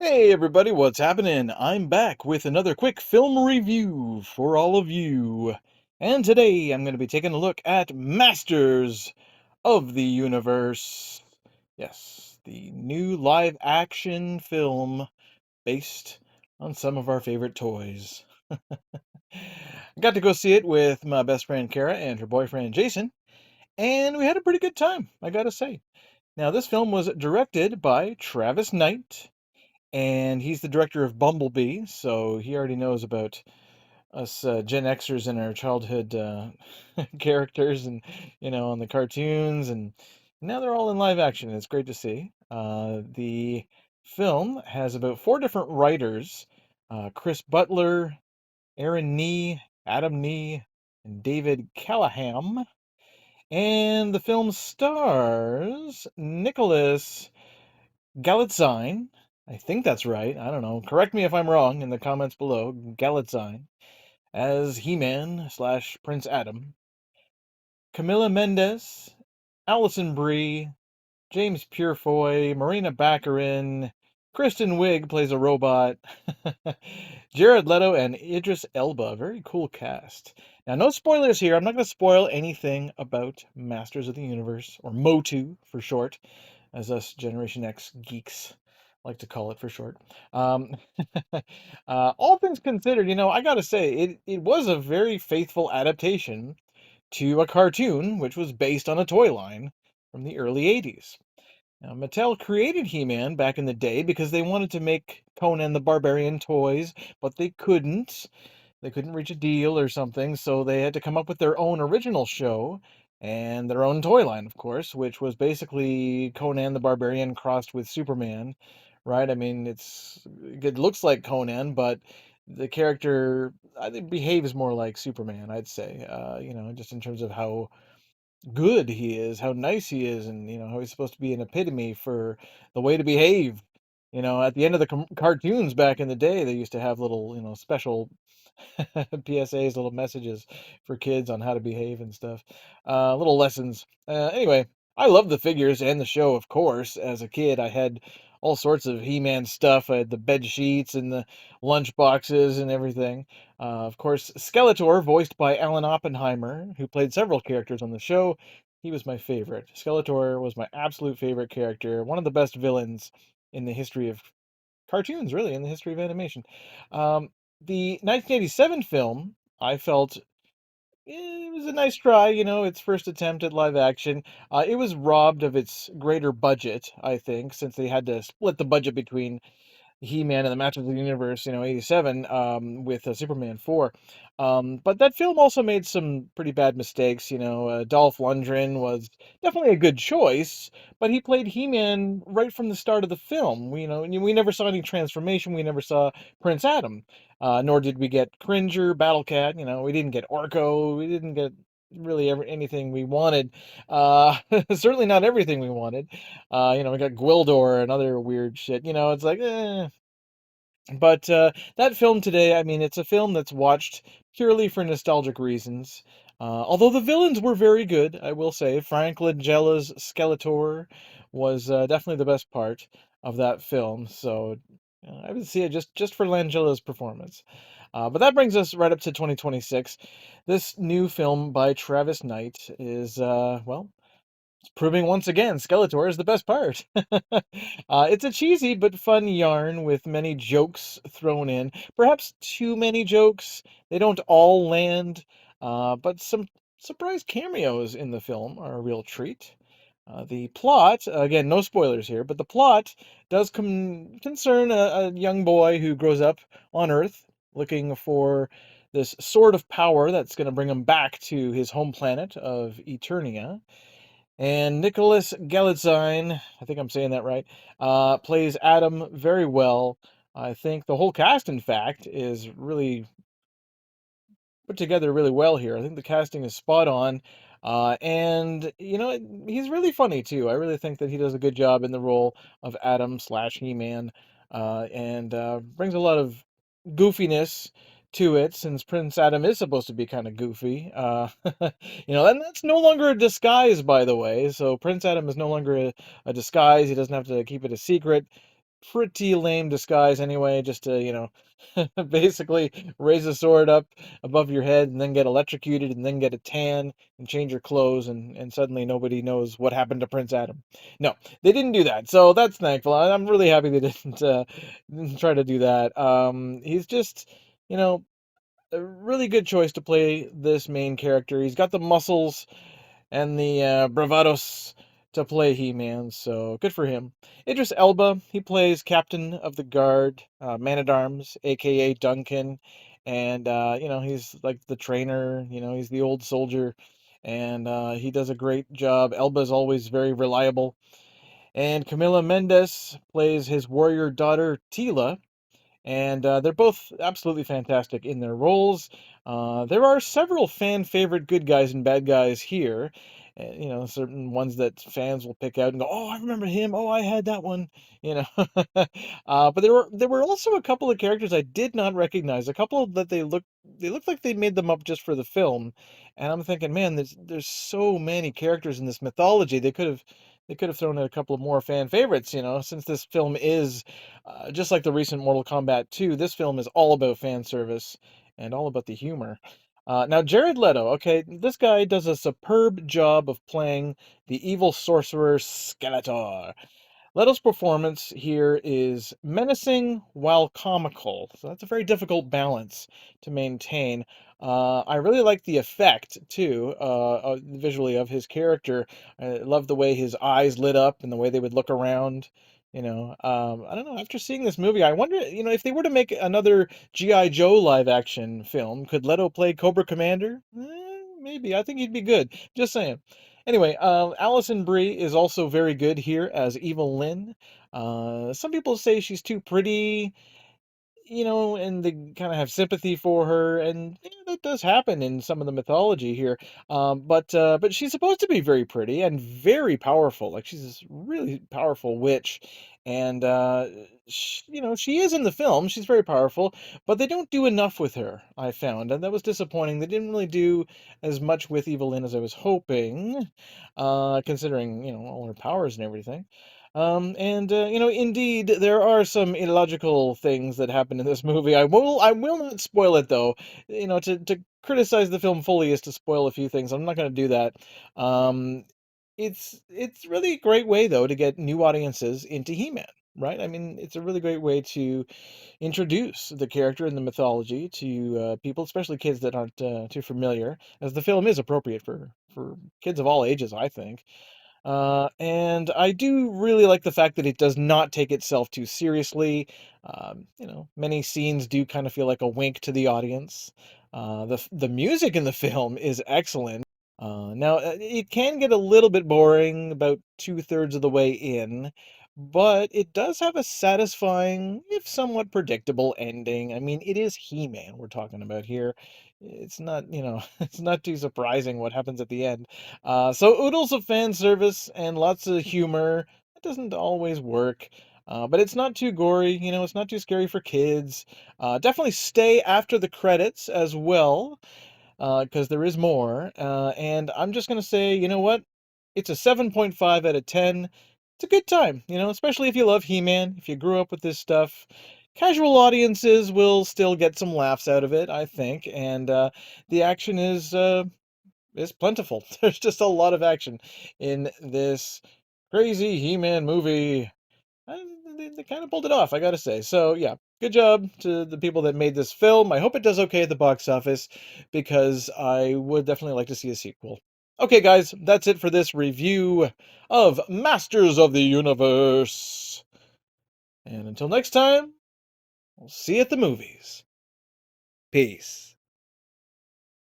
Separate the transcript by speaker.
Speaker 1: Hey everybody, what's happening? I'm back with another quick film review for all of you. And today I'm going to be taking a look at Masters of the Universe. Yes, the new live action film based on some of our favorite toys. I got to go see it with my best friend Kara and her boyfriend Jason, and we had a pretty good time, I gotta say. Now, this film was directed by Travis Knight, and he's the director of Bumblebee, so he already knows about us Gen Xers and our childhood characters, and on the cartoons, and now they're all in live action. It's great to see. The film has about four different writers: Chris Butler, Aaron Nee, Adam Nee, and David Callaham. And the film stars Nicholas Galitzine. I think that's right. I don't know. Correct me if I'm wrong in the comments below. Galitzine as He-Man slash Prince Adam. Camila Mendes, Allison Brie, James Purefoy, Marina Baccarin, Kristen Wiig plays a robot, Jared Leto, and Idris Elba. Very cool cast. Now, no spoilers here. I'm not going to spoil anything about Masters of the Universe, or MOTU for short, as us Generation X geeks like to call it for short. Um, all things considered, I got to say, it was a very faithful adaptation to a cartoon which was based on a toy line from the early 80s. Now, Mattel created He-Man back in the day because they wanted to make Conan the Barbarian toys, but they couldn't. They couldn't reach a deal or something, so they had to come up with their own original show and their own toy line, of course, which was basically Conan the Barbarian crossed with Superman, right? I mean, it looks like Conan, but the character I think behaves more like Superman, I'd say. Just in terms of how good he is, how nice he is, and how he's supposed to be an epitome for the way to behave. At the end of the cartoons back in the day, they used to have little, special PSAs, little messages for kids on how to behave and stuff, little lessons. Anyway, I love the figures and the show, of course. As a kid, I had all sorts of He-Man stuff. I had the bed sheets and the lunch boxes and everything. Of course, Skeletor, voiced by Alan Oppenheimer, who played several characters on the show. He was my favorite. Skeletor was my absolute favorite character, one of the best villains in the history of cartoons, really, in the history of animation. Um, the 1987 film, I felt it was a nice try, its first attempt at live action. It was robbed of its greater budget, I think, since they had to split the budget between he-Man and the Masters of the Universe, 87, with Superman 4. But that film also made some pretty bad mistakes. Dolph Lundgren was definitely a good choice, but he played He-Man right from the start of the film. We never saw any transformation. We never saw Prince Adam, nor did we get Cringer, Battle Cat. We didn't get Orko. We didn't get really anything we wanted. Certainly not everything we wanted. We got Gwildor and other weird shit. It's like, But that film today, I mean, it's a film that's watched purely for nostalgic reasons. Although the villains were very good, I will say. Frank Langella's Skeletor was definitely the best part of that film. So I would see it just for Langella's performance. But that brings us right up to 2026. This new film by Travis Knight is, well, it's proving once again Skeletor is the best part. It's a cheesy but fun yarn with many jokes thrown in. Perhaps too many jokes. They don't all land, but some surprise cameos in the film are a real treat. The plot, again, no spoilers here, but the plot does concern a young boy who grows up on Earth looking for this sword of power that's going to bring him back to his home planet of Eternia. And Nicholas Galitzine, I think I'm saying that right, plays Adam very well. I think the whole cast, in fact, is really put together really well here. I think the casting is spot on. And, he's really funny too. I really think that he does a good job in the role of Adam slash He-Man, and brings a lot of goofiness to it, since Prince Adam is supposed to be kind of goofy. And that's no longer a disguise, by the way. So Prince Adam is no longer a disguise. He doesn't have to keep it a secret. pretty lame disguise anyway, just to, basically raise a sword up above your head and then get electrocuted and then get a tan and change your clothes and suddenly nobody knows what happened to Prince Adam. No, they didn't do that. So that's thankful. I'm really happy they didn't try to do that. He's just, you know, a really good choice to play this main character. He's got the muscles and the bravados to play He-Man, so good for him. Idris Elba, he plays Captain of the Guard, Man-at-Arms, aka Duncan, and he's like the trainer. He's the old soldier, and he does a great job. Elba's always very reliable, and Camila Mendes plays his warrior daughter Tila, and they're both absolutely fantastic in their roles. There are several fan favorite good guys and bad guys here. Certain ones that fans will pick out and go, "Oh, I remember him. Oh, I had that one." You know, but there were also a couple of characters I did not recognize. A couple that they looked like they made them up just for the film, and I'm thinking, man, there's so many characters in this mythology. They could have thrown in a couple of more fan favorites, since this film is just like the recent Mortal Kombat 2, this film is all about fan service and all about the humor. Now, Jared Leto, okay, this guy does a superb job of playing the evil sorcerer Skeletor. Leto's performance here is menacing while comical, so that's a very difficult balance to maintain. I really like the effect too, visually of his character. I love the way his eyes lit up and the way they would look around. I don't know. After seeing this movie, I wonder, if they were to make another GI Joe live action film, could Leto play Cobra Commander? Maybe. I think he'd be good. Just saying. Anyway, Alison Brie is also very good here as Evil Lynn. Some people say she's too pretty, and they kind of have sympathy for her, and that does happen in some of the mythology here. But she's supposed to be very pretty and very powerful. Like she's this really powerful witch, and she is in the film. She's very powerful, but they don't do enough with her. I found, and that was disappointing. They didn't really do as much with Evelyn as I was hoping, considering all her powers and everything. Indeed, there are some illogical things that happen in this movie. I will not spoil it though. To criticize the film fully is to spoil a few things. I'm not going to do that. Um, it's really a great way though to get new audiences into He-Man, right? I mean, it's a really great way to introduce the character and the mythology to people, especially kids that aren't too familiar, as the film is appropriate for kids of all ages, I think. And I do really like the fact that it does not take itself too seriously. Many scenes do kind of feel like a wink to the audience. The music in the film is excellent. Now, it can get a little bit boring about two-thirds of the way in, but it does have a satisfying, if somewhat predictable ending. I mean, it is He-Man we're talking about here. It's not, it's not too surprising what happens at the end. So oodles of fan service and lots of humor. It doesn't always work. But it's not too gory, it's not too scary for kids. Definitely stay after the credits as well, because there is more. And I'm just going to say, you know what? It's a 7.5 out of 10. It's a good time, especially if you love He-Man, if you grew up with this stuff. Casual audiences will still get some laughs out of it, I think, and the action is plentiful. There's just a lot of action in this crazy He-Man movie. They kind of pulled it off, I gotta say. So yeah, good job to the people that made this film. I hope it does okay at the box office because I would definitely like to see a sequel. Okay, guys, that's it for this review of Masters of the Universe. And until next time, we'll see you at the movies. Peace.